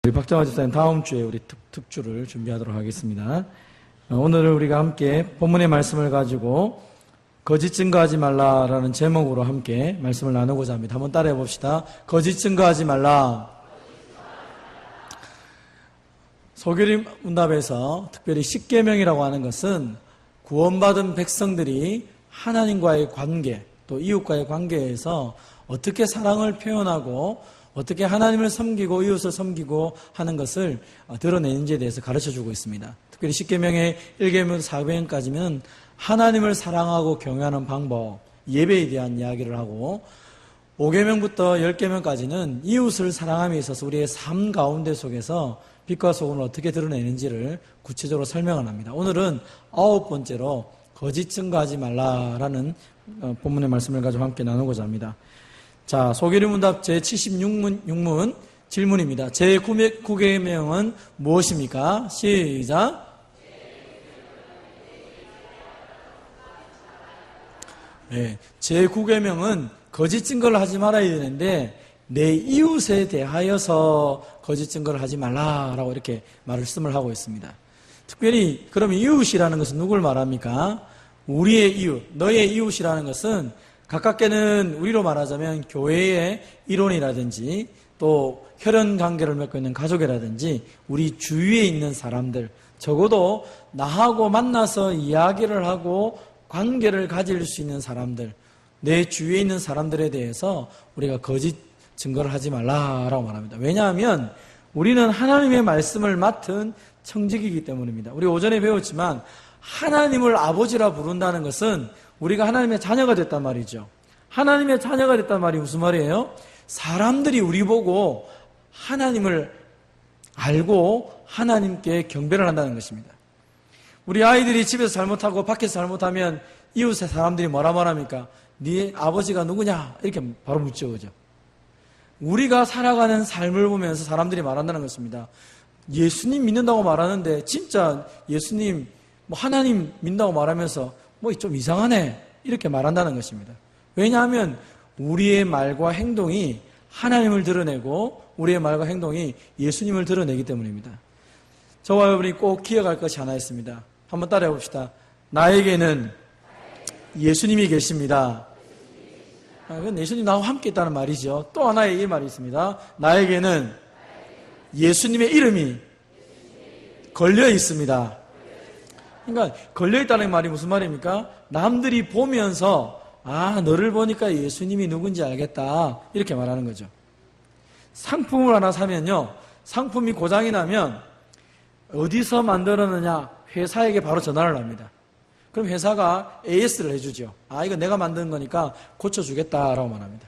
우리 박정화 집사님 다음 주에 우리 특주를 준비하도록 하겠습니다. 오늘 우리가 함께 본문의 말씀을 가지고 거짓 증거하지 말라라는 제목으로 함께 말씀을 나누고자 합니다. 한번 따라해 봅시다. 거짓 증거하지 말라. 소교리 문답에서 특별히 십계명이라고 하는 것은 구원받은 백성들이 하나님과의 관계, 또 이웃과의 관계에서 어떻게 사랑을 표현하고 어떻게 하나님을 섬기고 이웃을 섬기고 하는 것을 드러내는지에 대해서 가르쳐주고 있습니다. 특별히 십계명의 1계명, 4계명까지는 하나님을 사랑하고 경외하는 방법, 예배에 대한 이야기를 하고 5계명부터 10계명까지는 이웃을 사랑함에 있어서 우리의 삶 가운데 속에서 빛과 소금을 어떻게 드러내는지를 구체적으로 설명을 합니다. 오늘은 9번째로 거짓 증거하지 말라라는 본문의 말씀을 가지고 함께 나누고자 합니다. 자, 소교리 문답 제76문 질문입니다. 제9계명은 무엇입니까? 시작. 네, 제9계명은 거짓 증거를 하지 말아야 되는데 내 이웃에 대하여서 거짓 증거를 하지 말라라고 이렇게 말씀을 하고 있습니다. 특별히 그러면 이웃이라는 것은 누굴 말합니까? 우리의 이웃, 너의 이웃이라는 것은 가깝게는 우리로 말하자면 교회의 일원이라든지 또 혈연 관계를 맺고 있는 가족이라든지 우리 주위에 있는 사람들, 적어도 나하고 만나서 이야기를 하고 관계를 가질 수 있는 사람들, 내 주위에 있는 사람들에 대해서 우리가 거짓 증거를 하지 말라라고 말합니다. 왜냐하면 우리는 하나님의 말씀을 맡은 청직이기 때문입니다. 우리 오전에 배웠지만 하나님을 아버지라 부른다는 것은 우리가 하나님의 자녀가 됐단 말이죠. 하나님의 자녀가 됐단 말이 무슨 말이에요? 사람들이 우리 보고 하나님을 알고 하나님께 경배를 한다는 것입니다. 우리 아이들이 집에서 잘못하고 밖에서 잘못하면 이웃의 사람들이 뭐라 말합니까? 네 아버지가 누구냐? 이렇게 바로 묻죠, 그죠? 우리가 살아가는 삶을 보면서 사람들이 말한다는 것입니다. 예수님 믿는다고 말하는데 진짜 예수님 하나님 믿는다고 말하면서 좀 이상하네 이렇게 말한다는 것입니다. 왜냐하면 우리의 말과 행동이 하나님을 드러내고 우리의 말과 행동이 예수님을 드러내기 때문입니다. 저와 여러분이 꼭 기억할 것이 하나 있습니다. 한번 따라해 봅시다. 나에게는 예수님이 계십니다. 그건 예수님 나와 함께 있다는 말이죠. 또 하나의 이 말이 있습니다. 나에게는 예수님의 이름이 걸려 있습니다. 그러니까 걸려있다는 말이 무슨 말입니까? 남들이 보면서 너를 보니까 예수님이 누군지 알겠다 이렇게 말하는 거죠. 상품을 하나 사면요, 상품이 고장이 나면 어디서 만들었느냐 회사에게 바로 전화를 합니다. 그럼 회사가 AS를 해주죠. 이거 내가 만든 거니까 고쳐주겠다라고 말합니다.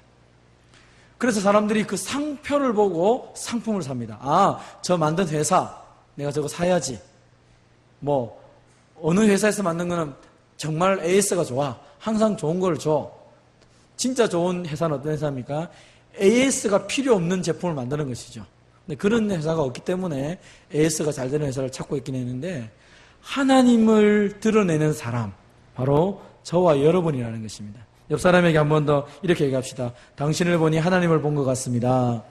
그래서 사람들이 그 상표를 보고 상품을 삽니다. 저 만든 회사 내가 저거 사야지. 어느 회사에서 만든 거는 정말 AS가 좋아. 항상 좋은 걸 줘. 진짜 좋은 회사는 어떤 회사입니까? AS가 필요 없는 제품을 만드는 것이죠. 근데 그런 회사가 없기 때문에 AS가 잘 되는 회사를 찾고 있긴 했는데 하나님을 드러내는 사람, 바로 저와 여러분이라는 것입니다. 옆 사람에게 한 번 더 이렇게 얘기합시다. 당신을 보니 하나님을 본 것 같습니다.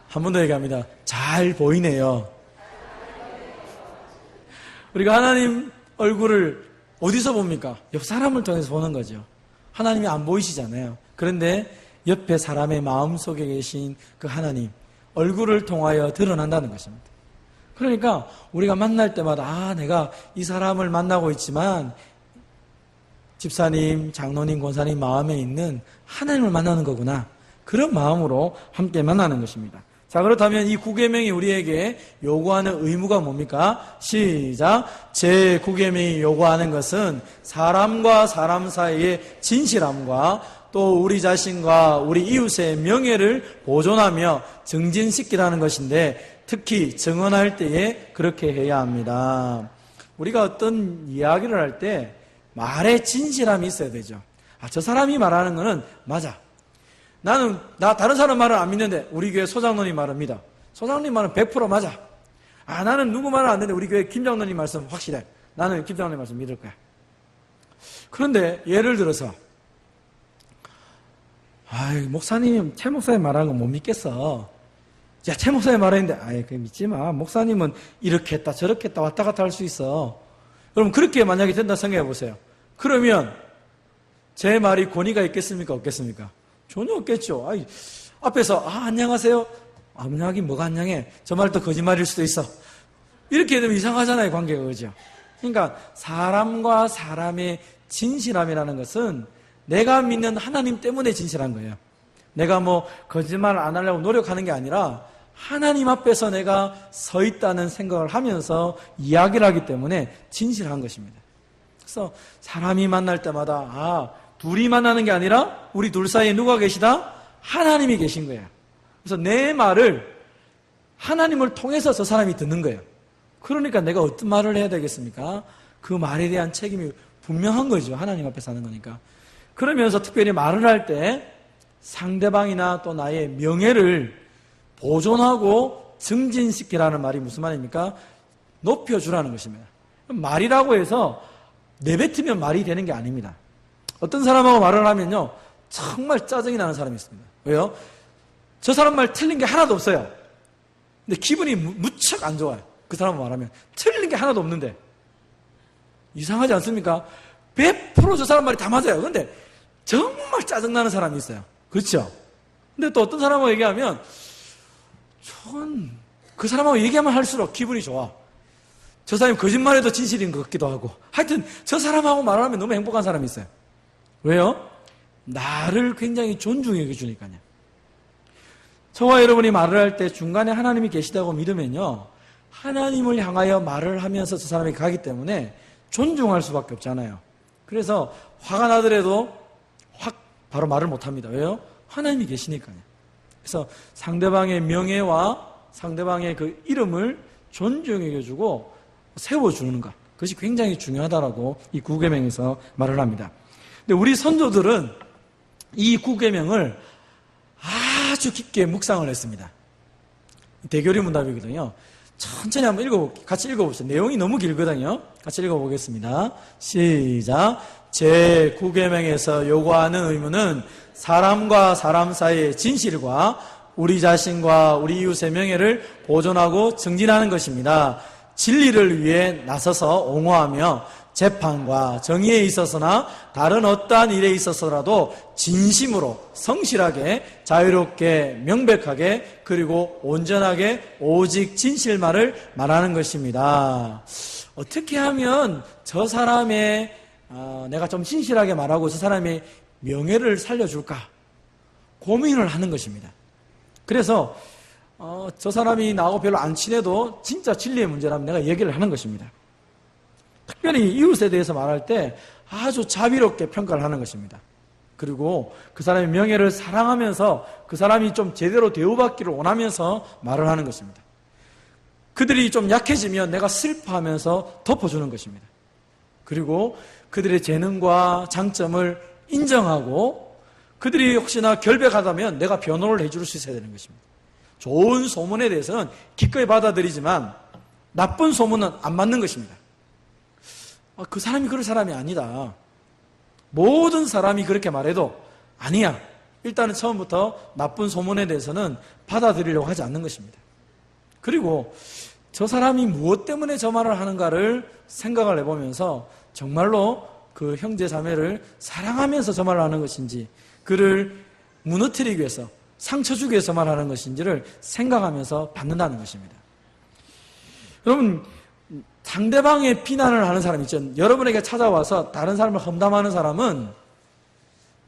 한 번 더 얘기합니다. 잘 보이네요. 우리가 하나님 얼굴을 어디서 봅니까? 옆 사람을 통해서 보는 거죠. 하나님이 안 보이시잖아요. 그런데 옆에 사람의 마음속에 계신 그 하나님 얼굴을 통하여 드러난다는 것입니다. 그러니까 우리가 만날 때마다 내가 이 사람을 만나고 있지만 집사님, 장로님, 권사님 마음에 있는 하나님을 만나는 거구나. 그런 마음으로 함께 만나는 것입니다. 자, 그렇다면 이 9계명이 우리에게 요구하는 의무가 뭡니까? 시작. 제9계명이 요구하는 것은 사람과 사람 사이의 진실함과 또 우리 자신과 우리 이웃의 명예를 보존하며 증진시키라는 것인데 특히 증언할 때에 그렇게 해야 합니다. 우리가 어떤 이야기를 할 때 말에 진실함이 있어야 되죠. 저 사람이 말하는 거는 맞아. 나 다른 사람 말은 안 믿는데 우리 교회 소장로님 말은 믿어. 소장로님 말은 100% 맞아. 나는 누구 말은 안 되는데 우리 교회 김장로님 말씀 확실해. 나는 김장로님 말씀 믿을 거야. 그런데 예를 들어서 아이, 목사님, 최 목사님 말하는 거 못 믿겠어. 야, 최 목사님 말했는데, 아이, 그거 믿지 마. 목사님은 이렇게 했다, 저렇게 했다, 왔다 갔다 할 수 있어. 여러분, 그렇게 만약에 된다 생각해 보세요. 그러면, 제 말이 권위가 있겠습니까? 없겠습니까? 전혀 없겠죠. 아이, 앞에서, 안녕하세요. 안녕하긴 뭐가 안녕해. 저 말도 거짓말일 수도 있어. 이렇게 되면 이상하잖아요, 관계가. 그죠? 그러니까, 사람과 사람의 진실함이라는 것은 내가 믿는 하나님 때문에 진실한 거예요. 내가 뭐 거짓말을 안 하려고 노력하는 게 아니라 하나님 앞에서 내가 서 있다는 생각을 하면서 이야기를 하기 때문에 진실한 것입니다. 그래서 사람이 만날 때마다 둘이 만나는 게 아니라 우리 둘 사이에 누가 계시다? 하나님이 계신 거예요. 그래서 내 말을 하나님을 통해서 저 사람이 듣는 거예요. 그러니까 내가 어떤 말을 해야 되겠습니까? 그 말에 대한 책임이 분명한 거죠. 하나님 앞에 사는 거니까. 그러면서 특별히 말을 할 때 상대방이나 또 나의 명예를 보존하고 증진시키라는 말이 무슨 말입니까? 높여주라는 것입니다. 말이라고 해서 내뱉으면 말이 되는 게 아닙니다. 어떤 사람하고 말을 하면요, 정말 짜증이 나는 사람이 있습니다. 왜요? 저 사람 말 틀린 게 하나도 없어요. 근데 기분이 무척 안 좋아요. 그 사람하고 말하면 틀린 게 하나도 없는데 이상하지 않습니까? 100% 저 사람 말이 다 맞아요. 그런데 정말 짜증나는 사람이 있어요. 그렇죠? 근데 또 어떤 사람하고 얘기하면 전 그 사람하고 얘기하면 할수록 기분이 좋아. 저 사람이 거짓말해도 진실인 것 같기도 하고. 하여튼 저 사람하고 말하면 너무 행복한 사람이 있어요. 왜요? 나를 굉장히 존중해 주니까요. 저와 여러분이 말을 할 때 중간에 하나님이 계시다고 믿으면요, 하나님을 향하여 말을 하면서 저 사람이 가기 때문에 존중할 수밖에 없잖아요. 그래서 화가 나더라도 확 바로 말을 못합니다. 왜요? 하나님이 계시니까요. 그래서 상대방의 명예와 상대방의 그 이름을 존중해주고 세워주는 것, 그것이 굉장히 중요하다라고 이 구계명에서 말을 합니다. 근데 우리 선조들은 이 구계명을 아주 깊게 묵상을 했습니다. 대결의 문답이거든요. 천천히 한번 같이 읽어봅시다. 내용이 너무 길거든요. 같이 읽어보겠습니다. 시작. 제9계명에서 요구하는 의무는 사람과 사람 사이의 진실과 우리 자신과 우리 이웃의 명예를 보존하고 증진하는 것입니다. 진리를 위해 나서서 옹호하며 재판과 정의에 있어서나 다른 어떠한 일에 있어서라도 진심으로 성실하게 자유롭게 명백하게 그리고 온전하게 오직 진실만을 말하는 것입니다. 어떻게 하면 저 사람의 내가 좀 진실하게 말하고 저 사람의 명예를 살려줄까 고민을 하는 것입니다. 그래서 저 사람이 나하고 별로 안 친해도 진짜 진리의 문제라면 내가 얘기를 하는 것입니다. 특별히 이웃에 대해서 말할 때 아주 자비롭게 평가를 하는 것입니다. 그리고 그 사람의 명예를 사랑하면서 그 사람이 좀 제대로 대우받기를 원하면서 말을 하는 것입니다. 그들이 좀 약해지면 내가 슬퍼하면서 덮어주는 것입니다. 그리고 그들의 재능과 장점을 인정하고 그들이 혹시나 결백하다면 내가 변호를 해줄 수 있어야 되는 것입니다. 좋은 소문에 대해서는 기꺼이 받아들이지만 나쁜 소문은 안 맞는 것입니다. 그 사람이 그럴 사람이 아니다. 모든 사람이 그렇게 말해도 아니야. 일단은 처음부터 나쁜 소문에 대해서는 받아들이려고 하지 않는 것입니다. 그리고 저 사람이 무엇 때문에 저 말을 하는가를 생각을 해보면서 정말로 그 형제 자매를 사랑하면서 저 말을 하는 것인지 그를 무너뜨리기 위해서 상처 주기 위해서 말하는 것인지를 생각하면서 받는다는 것입니다. 여러분 상대방의 비난을 하는 사람 있죠. 여러분에게 찾아와서 다른 사람을 험담하는 사람은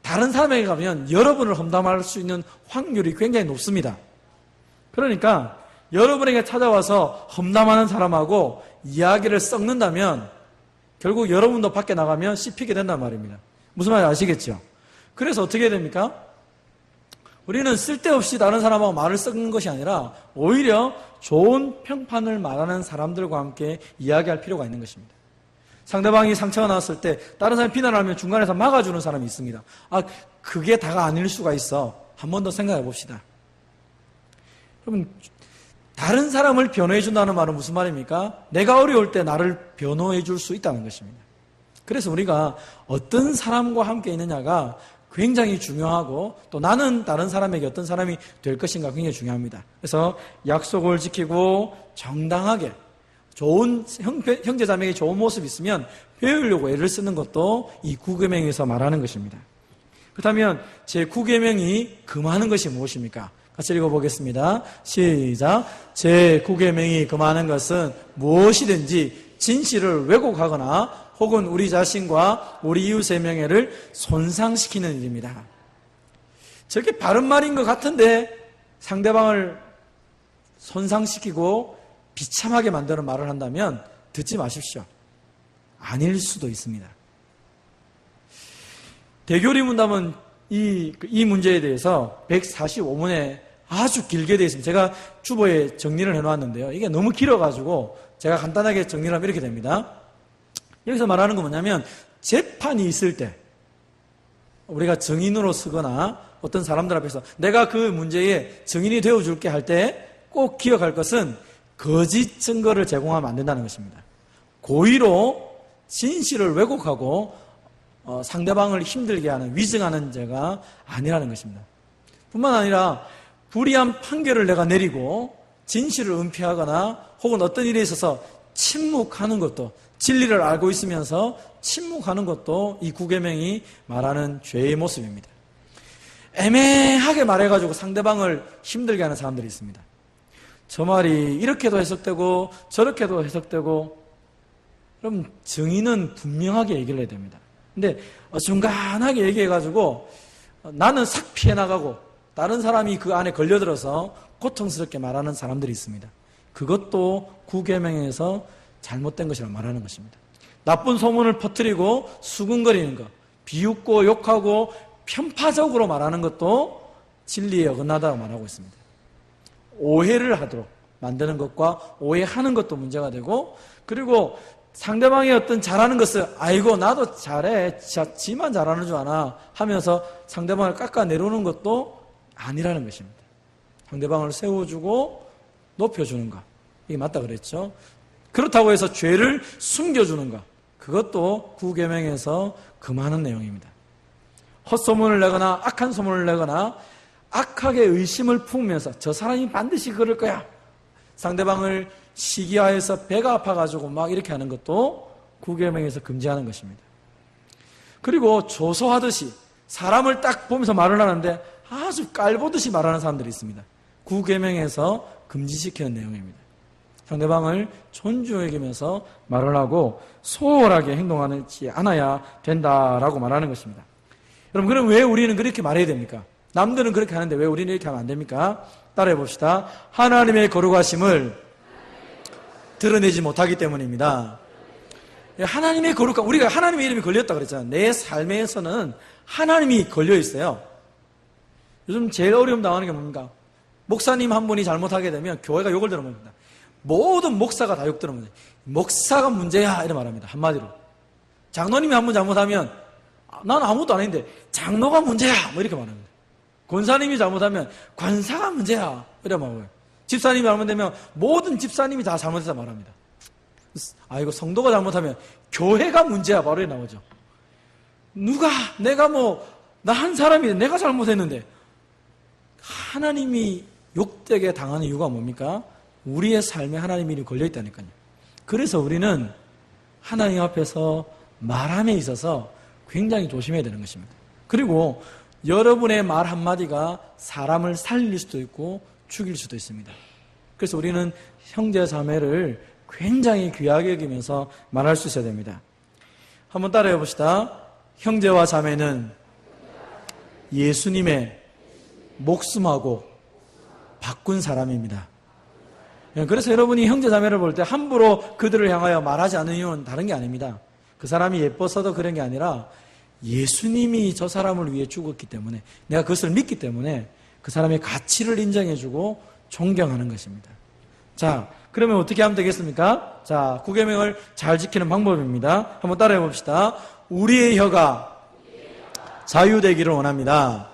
다른 사람에게 가면 여러분을 험담할 수 있는 확률이 굉장히 높습니다. 그러니까 여러분에게 찾아와서 험담하는 사람하고 이야기를 썩는다면 결국 여러분도 밖에 나가면 씹히게 된단 말입니다. 무슨 말인지 아시겠죠? 그래서 어떻게 해야 됩니까? 우리는 쓸데없이 다른 사람하고 말을 섞는 것이 아니라 오히려 좋은 평판을 말하는 사람들과 함께 이야기할 필요가 있는 것입니다. 상대방이 상처가 나왔을 때 다른 사람이 비난을 하면 중간에서 막아주는 사람이 있습니다. 그게 다가 아닐 수가 있어. 한 번 더 생각해 봅시다. 여러분, 다른 사람을 변호해 준다는 말은 무슨 말입니까? 내가 어려울 때 나를 변호해 줄 수 있다는 것입니다. 그래서 우리가 어떤 사람과 함께 있느냐가 굉장히 중요하고 또 나는 다른 사람에게 어떤 사람이 될 것인가 굉장히 중요합니다. 그래서 약속을 지키고 정당하게 좋은 형제자매에게 좋은 모습이 있으면 배우려고 애를 쓰는 것도 이 9계명에서 말하는 것입니다. 그렇다면 제 9계명이 금하는 것이 무엇입니까? 같이 읽어보겠습니다. 시작. 제 9계명이 금하는 것은 무엇이든지 진실을 왜곡하거나 혹은 우리 자신과 우리 이웃의 명예를 손상시키는 일입니다. 저게 바른 말인 것 같은데 상대방을 손상시키고 비참하게 만드는 말을 한다면 듣지 마십시오. 아닐 수도 있습니다. 대교리 문답은 이 문제에 대해서 145문에 아주 길게 되어 있습니다. 제가 주보에 정리를 해놓았는데요. 이게 너무 길어가지고 제가 간단하게 정리를 하면 이렇게 됩니다. 여기서 말하는 건 뭐냐면 재판이 있을 때 우리가 증인으로 서거나 어떤 사람들 앞에서 내가 그 문제에 증인이 되어줄게 할 때 꼭 기억할 것은 거짓 증거를 제공하면 안 된다는 것입니다. 고의로 진실을 왜곡하고 상대방을 힘들게 하는 위증하는 죄가 아니라는 것입니다. 뿐만 아니라 불이한 판결을 내가 내리고 진실을 은폐하거나 혹은 어떤 일에 있어서 침묵하는 것도 진리를 알고 있으면서 침묵하는 것도 이 9계명이 말하는 죄의 모습입니다. 애매하게 말해가지고 상대방을 힘들게 하는 사람들이 있습니다. 저 말이 이렇게도 해석되고 저렇게도 해석되고 그럼 증인은 분명하게 얘기를 해야 됩니다. 근데 중간하게 얘기해가지고 나는 싹 피해 나가고 다른 사람이 그 안에 걸려들어서 고통스럽게 말하는 사람들이 있습니다. 그것도 9계명에서 잘못된 것이라고 말하는 것입니다. 나쁜 소문을 퍼뜨리고 수군거리는 것, 비웃고 욕하고 편파적으로 말하는 것도 진리에 어긋나다고 말하고 있습니다. 오해를 하도록 만드는 것과 오해하는 것도 문제가 되고 그리고 상대방이 어떤 잘하는 것을 아이고 나도 잘해 지만 잘하는 줄 아나 하면서 상대방을 깎아내려오는 것도 아니라는 것입니다. 상대방을 세워주고 높여주는 것 이게 맞다 그랬죠. 그렇다고 해서 죄를 숨겨주는 것 그것도 9계명에서 금하는 내용입니다. 헛소문을 내거나 악한 소문을 내거나 악하게 의심을 품으면서 저 사람이 반드시 그럴 거야 상대방을 시기하여서 배가 아파가지고 막 이렇게 하는 것도 9계명에서 금지하는 것입니다. 그리고 조소하듯이 사람을 딱 보면서 말을 하는데 아주 깔보듯이 말하는 사람들이 있습니다. 9계명에서 금지시키는 내용입니다. 상대방을 존중해주면서 말을 하고 소홀하게 행동하지 않아야 된다라고 말하는 것입니다. 여러분 그럼 왜 우리는 그렇게 말해야 됩니까? 남들은 그렇게 하는데 왜 우리는 이렇게 하면 안 됩니까? 따라해 봅시다. 하나님의 거룩하심을 드러내지 못하기 때문입니다. 하나님의 거룩함, 우리가 하나님의 이름이 걸렸다 그랬잖아요. 내 삶에서는 하나님이 걸려 있어요. 요즘 제일 어려움 당하는 게 뭡니까? 목사님 한 분이 잘못하게 되면 교회가 욕을 들어봅니다. 모든 목사가 다 욕 들어봅니다. 목사가 문제야 이렇게 말합니다. 한마디로. 장로님이 한 번 잘못하면 난 아무것도 안 했는데 장로가 문제야 뭐 이렇게 말합니다. 권사님이 잘못하면 권사가 문제야 이래 말해요. 집사님이 잘못되면 모든 집사님이 다 잘못해서 말합니다. 아이고 성도가 잘못하면 교회가 문제야 바로 이렇게 나오죠. 내가 나 한 사람이 내가 잘못했는데 하나님이 욕되게 당하는 이유가 뭡니까? 우리의 삶에 하나님의 이름이 걸려있다니까요. 그래서 우리는 하나님 앞에서 말함에 있어서 굉장히 조심해야 되는 것입니다. 그리고 여러분의 말 한마디가 사람을 살릴 수도 있고 죽일 수도 있습니다. 그래서 우리는 형제 자매를 굉장히 귀하게 여기면서 말할 수 있어야 됩니다. 한번 따라해 봅시다. 형제와 자매는 예수님의 목숨하고 바꾼 사람입니다. 그래서 여러분이 형제 자매를 볼 때 함부로 그들을 향하여 말하지 않는 이유는 다른 게 아닙니다. 그 사람이 예뻐서도 그런 게 아니라 예수님이 저 사람을 위해 죽었기 때문에 내가 그것을 믿기 때문에 그 사람의 가치를 인정해주고 존경하는 것입니다. 자, 그러면 어떻게 하면 되겠습니까? 자, 9계명을 잘 지키는 방법입니다. 한번 따라해 봅시다. 우리의 혀가 자유되기를 원합니다.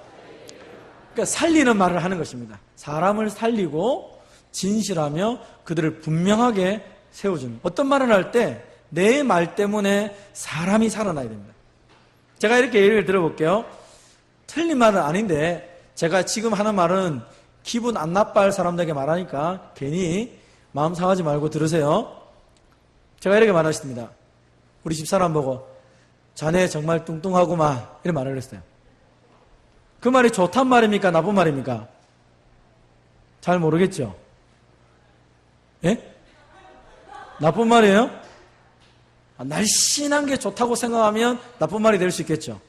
그러니까 살리는 말을 하는 것입니다. 사람을 살리고 진실하며 그들을 분명하게 세워주는 어떤 말을 할 때 내 말 때문에 사람이 살아나야 됩니다. 제가 이렇게 예를 들어볼게요. 틀린 말은 아닌데 제가 지금 하는 말은 기분 안 나빠할 사람들에게 말하니까 괜히 마음 상하지 말고 들으세요. 제가 이렇게 말했습니다. 우리 집사람 보고 자네 정말 뚱뚱하구만 이렇게 말을 했어요. 그 말이 좋단 말입니까? 나쁜 말입니까? 잘 모르겠죠? 예? 나쁜 말이에요? 날씬한 게 좋다고 생각하면 나쁜 말이 될 수 있겠죠.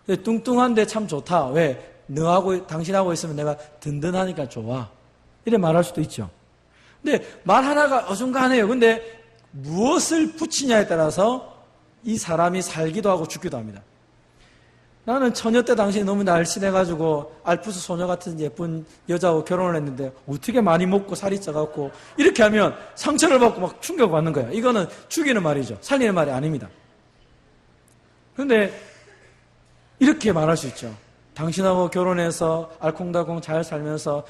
근데 뚱뚱한데 참 좋다. 왜? 너하고 당신하고 있으면 내가 든든하니까 좋아. 이래 말할 수도 있죠. 근데 말 하나가 어중간해요. 근데 무엇을 붙이냐에 따라서 이 사람이 살기도 하고 죽기도 합니다. 나는 처녀 때 당시에 너무 날씬해가지고 알프스 소녀 같은 예쁜 여자하고 결혼을 했는데 어떻게 많이 먹고 살이 쪄갖고 이렇게 하면 상처를 받고 막 충격받는 거야. 이거는 죽이는 말이죠. 살리는 말이 아닙니다. 그런데 이렇게 말할 수 있죠. 당신하고 결혼해서 알콩달콩 잘 살면서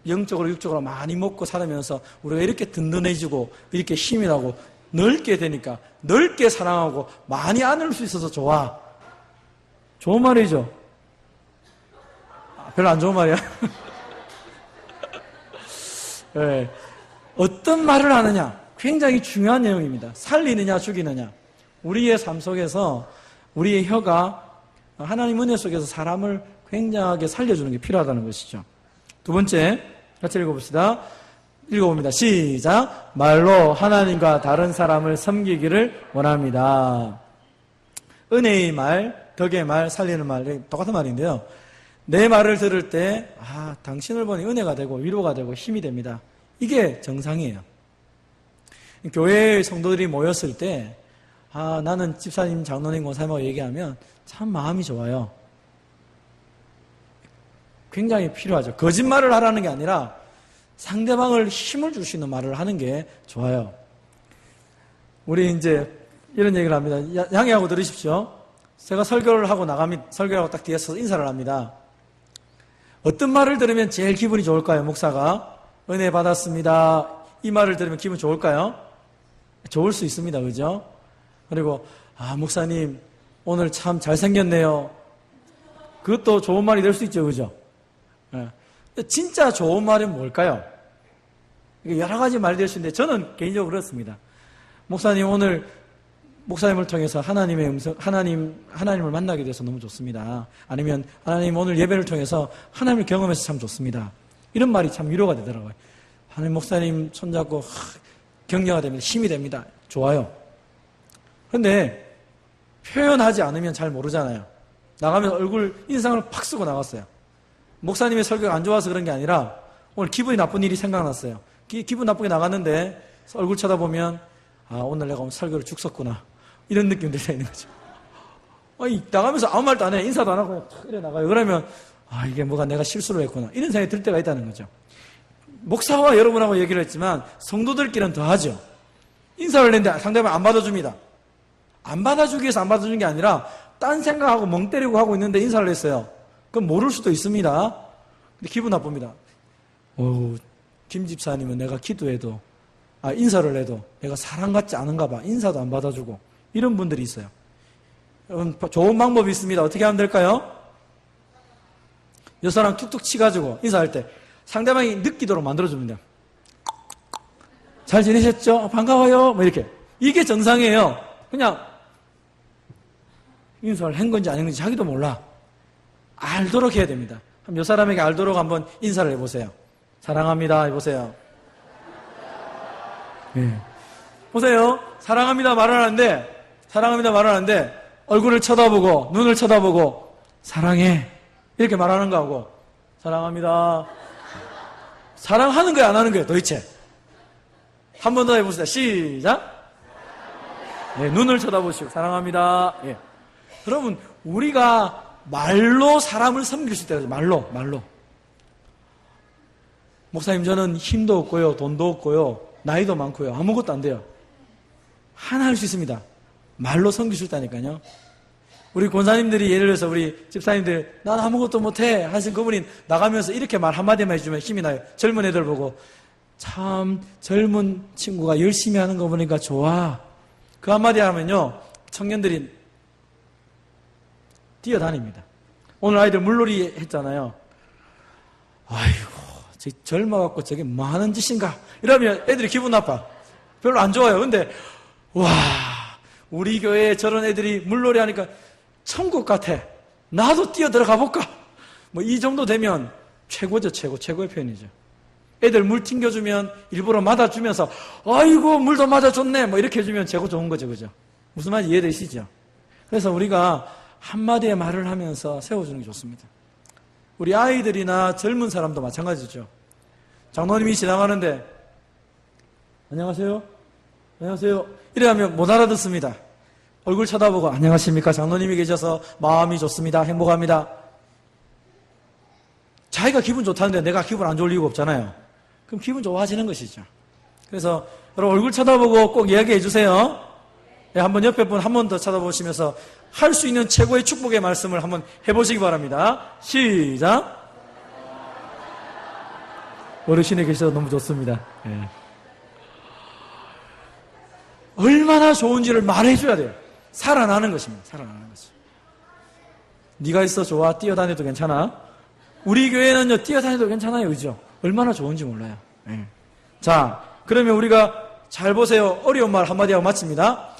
영적으로 육적으로 많이 먹고 살면서 우리가 이렇게 든든해지고 이렇게 힘이 나고 넓게 되니까 넓게 사랑하고 많이 안을 수 있어서 좋아. 좋은 말이죠. 별로 안 좋은 말이야. 네. 어떤 말을 하느냐 굉장히 중요한 내용입니다. 살리느냐 죽이느냐. 우리의 삶 속에서 우리의 혀가 하나님 은혜 속에서 사람을 굉장하게 살려주는 게 필요하다는 것이죠. 두 번째 같이 읽어봅시다. 읽어봅니다. 시작. 말로 하나님과 다른 사람을 섬기기를 원합니다. 은혜의 말, 덕의 말, 살리는 말 똑같은 말인데요. 내 말을 들을 때 당신을 보니 은혜가 되고 위로가 되고 힘이 됩니다. 이게 정상이에요. 교회의 성도들이 모였을 때 나는 집사님, 장로님, 권사님하고 얘기하면 참 마음이 좋아요. 굉장히 필요하죠. 거짓말을 하라는 게 아니라 상대방을 힘을 줄 수 있는 말을 하는 게 좋아요. 우리 이제 이런 얘기를 합니다. 양해하고 들으십시오. 제가 설교를 하고 설교를 하고 딱 뒤에서 인사를 합니다. 어떤 말을 들으면 제일 기분이 좋을까요? 목사가 은혜 받았습니다. 이 말을 들으면 기분 좋을까요? 좋을 수 있습니다. 그죠? 그리고 목사님 오늘 참 잘생겼네요. 그것도 좋은 말이 될 수 있죠. 그죠? 네. 진짜 좋은 말은 뭘까요? 여러 가지 말이 될 수 있는데 저는 개인적으로 그렇습니다. 목사님 오늘 목사님을 통해서 하나님의 음성, 하나님을 만나게 돼서 너무 좋습니다. 아니면 하나님 오늘 예배를 통해서 하나님을 경험해서 참 좋습니다. 이런 말이 참 위로가 되더라고요. 하나님 목사님 손잡고 격려가 됩니다. 힘이 됩니다. 좋아요. 그런데 표현하지 않으면 잘 모르잖아요. 나가면 얼굴 인상을 팍 쓰고 나갔어요. 목사님의 설교가 안 좋아서 그런 게 아니라 오늘 기분이 나쁜 일이 생각났어요. 기분 나쁘게 나갔는데 얼굴 쳐다보면 오늘 내가 오늘 설교를 죽 썼구나. 이런 느낌이 들 때 있는 거죠. 나가면서 아무 말도 안 해. 인사도 안 하고 그냥 이래 나가요. 그러면 이게 뭐가 내가 실수를 했구나. 이런 생각이 들 때가 있다는 거죠. 목사와 여러분하고 얘기를 했지만 성도들끼리는 더 하죠. 인사를 했는데 상대방 안 받아줍니다. 안 받아주기 위해서 안 받아주는 게 아니라 딴 생각하고 멍 때리고 하고 있는데 인사를 했어요. 그럼 모를 수도 있습니다. 근데 기분 나쁩니다. 김 집사님은 내가 기도해도 인사를 해도 내가 사랑받지 않은가 봐. 인사도 안 받아주고 이런 분들이 있어요. 여러분 좋은 방법이 있습니다. 어떻게 하면 될까요? 여 사람 툭툭 치가지고 인사할 때 상대방이 느끼도록 만들어줍니다. 잘 지내셨죠? 반가워요. 뭐 이렇게. 이게 정상이에요. 그냥 인사를 한 건지 안 한 건지 자기도 몰라. 알도록 해야 됩니다. 여 사람에게 알도록 한번 인사를 해보세요. 사랑합니다. 해보세요. 네. 보세요. 사랑합니다 말을 하는데 얼굴을 쳐다보고 눈을 쳐다보고 사랑해 이렇게 말하는 거하고 사랑합니다. 사랑하는 거야 안 하는 거야 도대체? 한 번 더 해보세요. 시작. 네, 눈을 쳐다보시고 사랑합니다. 예. 여러분 우리가 말로 사람을 섬길 수 있다고 말로 목사님 저는 힘도 없고요 돈도 없고요 나이도 많고요 아무것도 안 돼요. 하나 할 수 있습니다. 말로 섬길 수 있다니까요. 우리 권사님들이 예를 들어서 우리 집사님들 난 아무것도 못해 하신 그분이 나가면서 이렇게 말 한마디만 해주면 힘이 나요. 젊은 애들 보고 참 젊은 친구가 열심히 하는 거 보니까 좋아. 그 한마디 하면요 청년들이 뛰어다닙니다. 오늘 아이들 물놀이 했잖아요. 아이고, 젊어갖고 저게 뭐 하는 짓인가? 이러면 애들이 기분 나빠. 별로 안 좋아요. 근데, 와, 우리 교회에 저런 애들이 물놀이 하니까 천국 같아. 나도 뛰어 들어가 볼까? 뭐 이 정도 되면 최고죠, 최고의 표현이죠. 애들 물 튕겨주면 일부러 맞아주면서, 아이고, 물도 맞아줬네. 뭐 이렇게 해주면 최고 좋은 거죠, 그죠? 무슨 말인지 이해되시죠? 그래서 우리가 한마디의 말을 하면서 세워주는 게 좋습니다. 우리 아이들이나 젊은 사람도 마찬가지죠. 장로님이 지나가는데 안녕하세요. 안녕하세요. 이래 하면 못 알아듣습니다. 얼굴 쳐다보고 안녕하십니까. 장로님이 계셔서 마음이 좋습니다. 행복합니다. 자기가 기분 좋다는데 내가 기분 안 좋을 이유가 없잖아요. 그럼 기분 좋아지는 것이죠. 그래서 여러분 얼굴 쳐다보고 꼭 이야기해 주세요. 네, 한번 옆에 분 한 번 더 쳐다보시면서 할 수 있는 최고의 축복의 말씀을 한번 해보시기 바랍니다. 시작. 어르신이 계셔서 너무 좋습니다. 네. 얼마나 좋은지를 말해줘야 돼요. 살아나는 것입니다. 살아나는 것이. 네가 있어 좋아. 뛰어다녀도 괜찮아. 우리 교회는요 뛰어다녀도 괜찮아요. 그죠? 얼마나 좋은지 몰라요. 네. 자, 그러면 우리가 잘 보세요. 어려운 말 한마디 하고 마칩니다.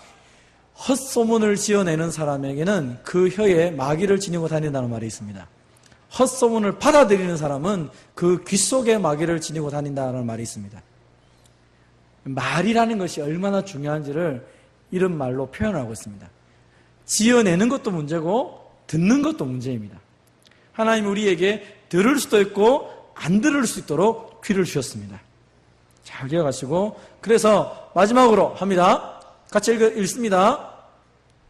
헛소문을 지어내는 사람에게는 그 혀에 마귀를 지니고 다닌다는 말이 있습니다. 헛소문을 받아들이는 사람은 그 귀 속에 마귀를 지니고 다닌다는 말이 있습니다. 말이라는 것이 얼마나 중요한지를 이런 말로 표현하고 있습니다. 지어내는 것도 문제고 듣는 것도 문제입니다. 하나님이 우리에게 들을 수도 있고 안 들을 수 있도록 귀를 주셨습니다. 잘 기억하시고, 그래서 마지막으로 합니다. 같이 읽습니다.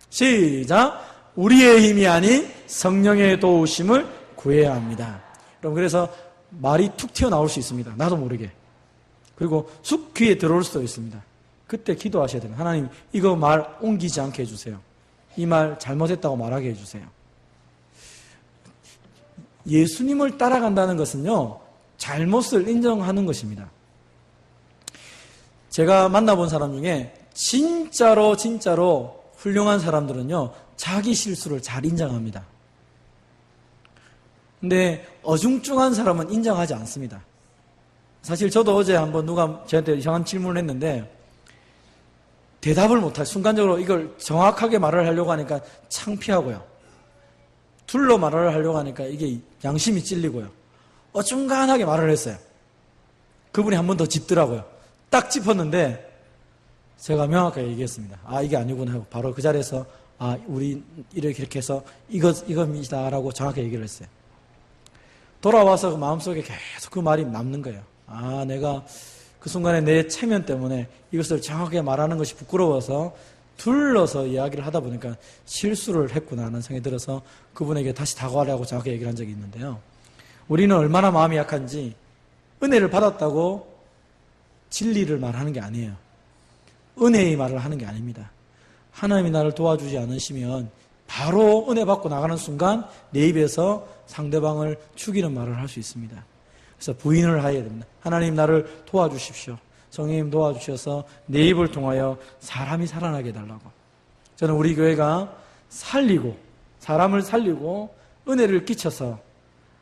시작. 우리의 힘이 아닌 성령의 도우심을 구해야 합니다. 여러분, 그래서 말이 툭 튀어나올 수 있습니다. 나도 모르게. 그리고 쑥 귀에 들어올 수도 있습니다. 그때 기도하셔야 됩니다. 하나님, 이거 말 옮기지 않게 해주세요. 이 말 잘못했다고 말하게 해주세요. 예수님을 따라간다는 것은요, 잘못을 인정하는 것입니다. 제가 만나본 사람 중에 진짜로 훌륭한 사람들은요, 자기 실수를 잘 인정합니다. 근데 어중중한 사람은 인정하지 않습니다. 사실 저도 어제 한번 누가 저한테 이상한 질문을 했는데 대답을 못할, 순간적으로 이걸 정확하게 말을 하려고 하니까 창피하고요. 둘로 말을 하려고 하니까 이게 양심이 찔리고요. 어중간하게 말을 했어요. 그분이 한 번 더 짚더라고요. 딱 짚었는데 제가 명확하게 얘기했습니다. 아, 이게 아니구나 하고 바로 그 자리에서 우리 이렇게 해서 이겁니다라고 정확하게 얘기를 했어요. 돌아와서 그 마음속에 계속 그 말이 남는 거예요. 아, 내가 그 순간에 내 체면 때문에 이것을 정확하게 말하는 것이 부끄러워서 둘러서 이야기를 하다 보니까 실수를 했구나 하는 생각이 들어서 그분에게 다시 다가가려고 정확하게 얘기를 한 적이 있는데요. 우리는 얼마나 마음이 약한지 은혜를 받았다고 진리를 말하는 게 아니에요. 은혜의 말을 하는 게 아닙니다. 하나님이 나를 도와주지 않으시면 바로 은혜 받고 나가는 순간 내 입에서 상대방을 죽이는 말을 할 수 있습니다. 그래서 부인을 해야 됩니다. 하나님 나를 도와주십시오. 성령님 도와주셔서 내 입을 통하여 사람이 살아나게 해달라고. 저는 우리 교회가 사람을 살리고 은혜를 끼쳐서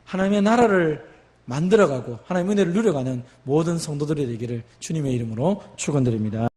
하나님의 나라를 만들어가고 하나님의 은혜를 누려가는 모든 성도들이 되기를 주님의 이름으로 축원드립니다.